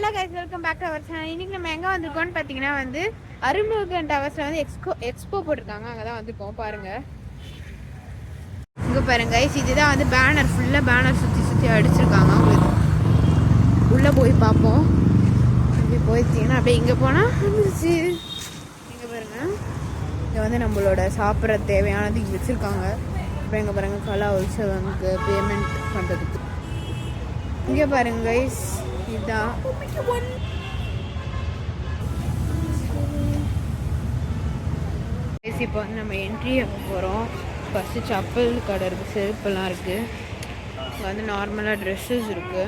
Hello guys, welcome back to our channel. இன்னைக்கு நம்ம எங்கே வந்திருக்கோம்னு பார்த்தீங்கன்னா அருமுருகன் டவர்ஸில் எக்ஸ்போ போட்டிருக்காங்க. அங்கே தான் வந்திருக்கோம். பாருங்க, இங்கே பாருங்க கைஸ், இதுதான் பேனர். ஃபுல்லாக பேனர் சுற்றி அடிச்சிருக்காங்க. உங்களுக்கு உள்ளே போய் பார்ப்போம். அப்படி போயிடுச்சிங்கன்னா அப்படியே இங்கே போனால் வந்துருச்சு. இங்கே பாருங்க, இங்கே நம்மளோட சாப்பிட்ற தேவையானது இங்கே வச்சுருக்காங்க. அப்புறம் இங்கே பாருங்க, கலா உற்சவனுக்கு பேமெண்ட் பண்ணுறதுக்கு. இங்கே பாருங்க கைஸ், இதுதான் இப்போ நம்ம என்ட்ரி போகிறோம். ஃபஸ்ட்டு செப்பல் கடை இருக்குது, செருப்பெல்லாம் இருக்குது. இங்கே நார்மலாக ட்ரெஸ்ஸஸ் இருக்குது,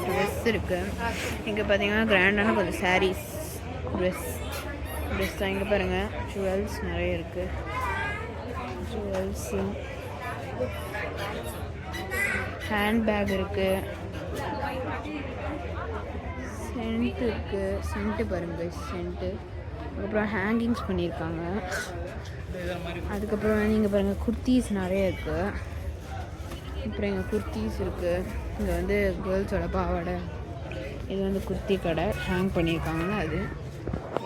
ட்ரெஸ் இருக்குது. இங்கே பார்த்தீங்கன்னா கிராண்டான கொஞ்சம் சாரீஸ், ட்ரெஸ் தான். இங்கே பாருங்கள், ஜுவல்ஸ் நிறைய இருக்குது. ஜுவல்ஸு, ஹேண்ட்பேக் இருக்குது, சென்ட் இருக்குது. சென்ட்டு பாருங்கள், சென்ட்டு. அதுக்கப்புறம் ஹேங்கிங்ஸ் பண்ணியிருக்காங்க. அதுக்கப்புறம் நீங்கள் பாருங்கள், குர்த்தீஸ் நிறைய இருக்குது. அப்புறம் இங்கே குர்த்தீஸ் இருக்குது. இங்கே கேர்ள்ஸோட பாவாடை. இது குர்த்தி கடை, ஹேங் பண்ணியிருக்காங்க. அது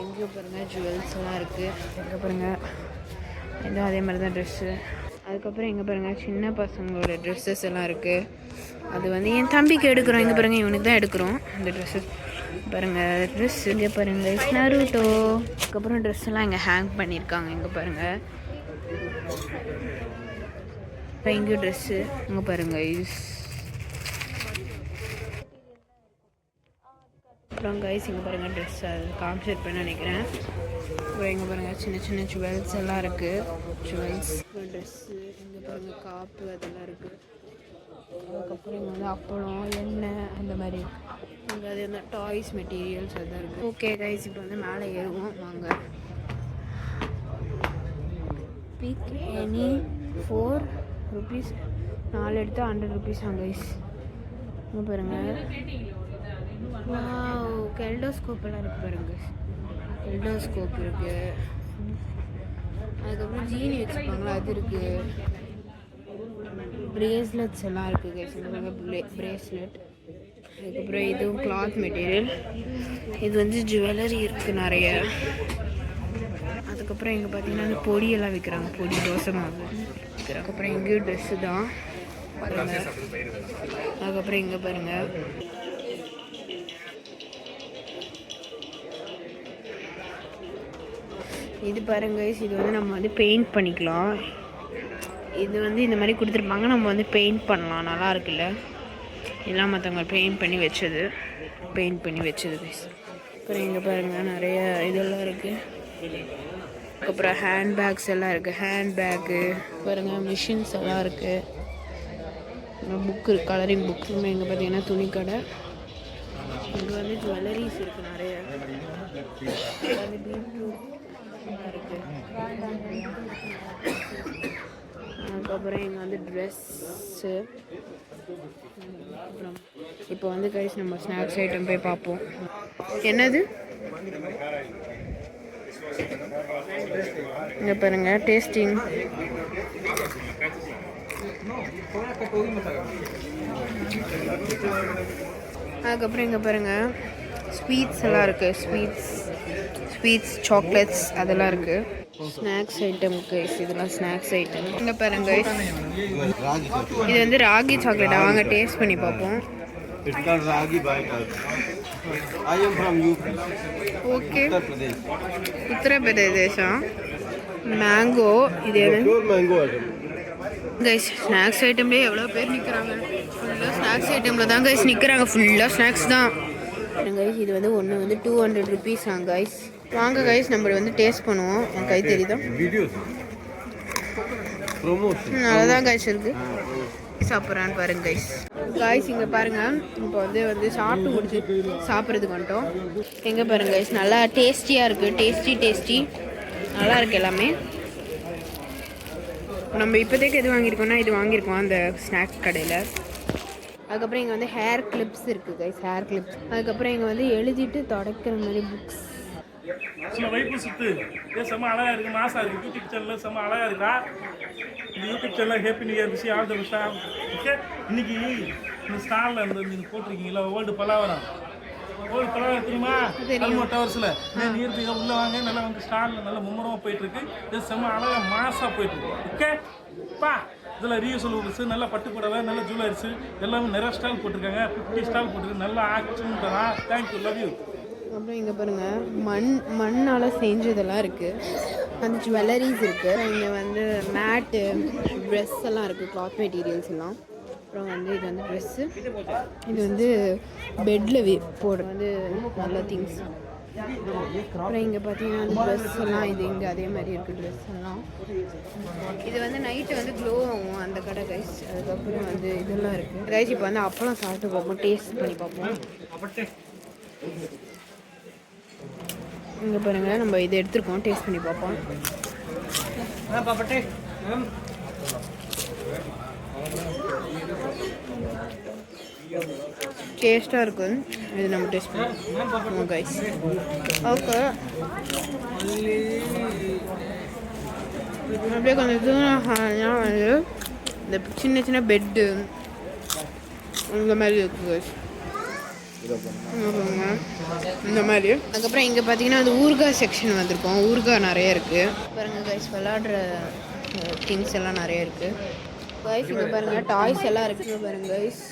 எங்கேயோ பாருங்கள், ஜுவல்ஸ் எல்லாம் இருக்குது. எங்கே பாருங்கள், எதுவும் அதே மாதிரி தான் ட்ரெஸ்ஸு. அதுக்கப்புறம் எங்கே பாருங்கள், சின்ன பசங்களோட ட்ரெஸ்ஸஸ் எல்லாம் இருக்குது. அது என் தம்பிக்கு எடுக்கிறோம். இங்கே பாருங்கள், இவனுக்கு தான் எடுக்கிறோம் இந்த ட்ரெஸ்ஸஸ். பாருங்கள் ட்ரெஸ். இங்கே பாருங்கள், நருட்டோ. அதுக்கப்புறம் ட்ரெஸ் எல்லாம் இங்கே ஹேங் பண்ணியிருக்காங்க. இங்கே பாருங்கள், இப்போ இங்கே ட்ரெஸ்ஸு. இங்கே பாருங்கள், அப்புறம் கைஸ் இங்கே பாருங்கள், ட்ரெஸ் அது கான்செப்ட் பண்ண நினைக்கிறேன். அப்புறம் இங்கே பாருங்கள், சின்ன சின்ன ஜுவல்ஸ் எல்லாம் இருக்குது. Jewels, dress. இங்கே பாருங்கள், காப்பு அதெல்லாம் இருக்குது. அதுக்கப்புறம் இங்கே அப்பளம், எண்ணெய் அந்த மாதிரி இங்கே அது டாய்ஸ் மெட்டீரியல்ஸ் அதுதான் இருக்குது. ஓகே கைஸ், இப்போ மேலே ஏறுவோம் வாங்க. பிக் எனி 4 rupees, 4 எடுத்து 100 rupees கைஸ். இங்கே பாருங்கள், கெல்டோஸ்கோப் எல்லாம் இருக்குது பாருங்க. கெல்டோஸ்கோப் இருக்குது. அதுக்கப்புறம் ஜீனி வச்சுருப்பாங்களா, அது இருக்குது. பிரேஸ்லெட்ஸ் எல்லாம் இருக்குது கைஸ். பிரேஸ்லெட். அதுக்கப்புறம் இதுவும் கிளாத் மெட்டீரியல். இது ஜுவல்லரி இருக்குது நிறைய. அதுக்கப்புறம் இங்கே பார்த்தீங்கன்னா பொடியெல்லாம் விற்கிறாங்க. பொடி, தோசை மாவு விற்கிறாங்க. அதுக்கப்புறம் இங்கேயும் ட்ரெஸ்ஸு தான் பாருங்கள். அதுக்கப்புறம் இங்கே பாருங்கள், இது பாருங்க கைஸ். இது நம்ம பெயிண்ட் பண்ணிக்கலாம். இது இந்த மாதிரி கொடுத்துருப்பாங்க. நம்ம பெயிண்ட் பண்ணலாம். நல்லா இருக்குல்ல, எல்லாம் மற்றவங்க பெயிண்ட் பண்ணி வச்சது கைஸ். அப்புறம் இங்கே பாருங்கள், நிறைய இதெல்லாம் இருக்குது. அதுக்கப்புறம் ஹேண்ட்பேக்ஸ் எல்லாம் இருக்குது. ஹேண்ட்பேக்கு பாருங்கள், மிஷின்ஸ் எல்லாம் இருக்குது. Book, colouring book. இங்கே பார்த்தீங்கன்னா துணி கடை. இங்கே ஜுவல்லரிஸ் இருக்குது நிறைய. இருக்குது. அதுக்கப்புறம் இங்கே ட்ரெஸ்ஸு. அப்புறம் இப்போ கைஸ் நம்ம ஸ்நாக்ஸ் ஐட்டம் போய் பார்ப்போம். என்னது இங்கே பாருங்க, டேஸ்டிங். அதுக்கப்புறம் இங்கே பாருங்கள், ஸ்வீட்ஸ் எல்லாம் இருக்குது. ஸ்வீட்ஸ், சாக்லேட்ஸ் அதெல்லாம் இருக்குது. Snacks item guys. இதெல்லாம் ஸ்நாக்ஸ் ஐட்டம். இங்கே பாருங்க கைஸ், இது ராகி சாக்லேட்டா. வாங்க டேஸ்ட் பண்ணி பார்ப்போம். Okay, Uttar Pradesh mango. இது கைஸ் ஸ்நாக்ஸ் ஐட்டம்லேயே எவ்வளோ பேர் நிற்கிறாங்க. ஃபுல்லாக ஸ்நாக்ஸ் ஐட்டமில் தான் கைஸ் நிற்கிறாங்க. ஃபுல்லாக ஸ்நாக்ஸ் தான் கைஸ். இது ஒன்று 200 rupees கைஸ். வாங்க கைஸ், நம்ம டேஸ்ட் பண்ணுவோம். என் கை தெரியுதா? நல்லா தான் கைஸ் இருக்குது. சாப்பிட்றான்னு பாருங்க கைஸ். இங்கே பாருங்கள், இப்போ சாப்பிட்டு முடிச்சு சாப்பிட்றதுக்கு வந்துட்டோம். எங்கே பாருங்க கைஸ், நல்லா டேஸ்டியாக இருக்குது. டேஸ்டி நல்லா இருக்குது எல்லாமே. நம்ம இப்போதைக்கு எது வாங்கியிருக்கோம்னா இது வாங்கியிருக்கோம் அந்த ஸ்நாக்ஸ் கடையில். அதுக்கப்புறம் இங்கே ஹேர் கிளிப்ஸ் இருக்குது கைஸ். Hair clips. அதுக்கப்புறம் இங்கே எழுதிட்டு தொடக்கிற மாதிரி புக்ஸ். நம்ம வைப்பு சுத்து செம்ம அழகாக இருக்குது. மாசா இருக்குது. யூடியூப் சேனலில் செம்ம அழகாக இருக்கா. இந்த யூடியூப் சேனலில் ஹேப்பி நியூ இயர் விஷயம் ஆல் த பெஸ்ட். ஓகே, இன்னைக்கு இந்த ஸ்டாலில் போட்டிருக்கீங்களா, வேர்ல்டு பலாவரம். ஒரு படம் தெரியுமா தெரியும். அல்மோ டவர்ஸ்ல நியர் பை உள்ள வாங்க நல்லா வந்து ஸ்டால்ல நல்ல மும்முரமா போயிட்டு இருக்கு இது செம்ம அழகா மாசா போயிட்டு இருக்கு ஓகே பா இதில் ரீயூசபிள்ஸ் நல்ல பட்டு புடவை நல்ல ஜுவல்லரிஸ் எல்லாமே நிறைய ஸ்டால் போட்டிருக்காங்க 50 ஸ்டால் போட்டிருக்கு நல்லா action Tura thank you love you. அப்புறம் இங்கே பாருங்கள் மண்ணால் செஞ்சதெல்லாம் இருக்குது, அந்த ஜுவல்லரிஸ் இருக்குது. இங்கே வந்து மேட்டு ட்ரெஸ் எல்லாம் இருக்குது, கிளாத் மெட்டீரியல்ஸ் எல்லாம். அப்புறம் வந்து இது வந்து ட்ரெஸ்ஸு, இது வந்து பெட்டில் போடுற வந்து நல்ல திங்ஸ். அப்புறம் இங்கே பார்த்தீங்கன்னா அந்த ட்ரெஸ் எல்லாம் இது இங்கே அதே மாதிரி இருக்குது ட்ரெஸ் எல்லாம். இது வந்து நைட்டு வந்து க்ளோ ஆகும் அந்த கடை கைஸ். அதுக்கப்புறம் வந்து இதெல்லாம் இருக்குது கைஸ். இப்போ வந்து அப்பளம் சாப்பிட்டு பார்ப்போம், டேஸ்ட் பண்ணி பார்ப்போம். இங்கே பாருங்கள் நம்ம இதை எடுத்துருக்கோம், டேஸ்ட் பண்ணி பார்ப்போம். டேஸ்ட்டாக இருக்குது, இது நம்ம டேஸ்ட் பண்ணுவோம் கைஸ். ஓகே அப்படியே கொஞ்சம் தூரம் வந்து இந்த சின்ன சின்ன பெட்டு இந்த மாதிரி இருக்குது கைஸ், இந்த மாதிரி. அதுக்கப்புறம் இங்கே பார்த்தீங்கன்னா அந்த ஊறுகாய் செக்ஷன் வந்திருக்கோம், ஊறுகாய் நிறைய இருக்குது பாருங்கள் கைஸ். விளாடுற திங்ஸ் எல்லாம் நிறைய இருக்குது கைஸ். இங்கே பாருங்கள் டாய்ஸ் எல்லாம் இருக்குது பாருங்கள் கைஸ்.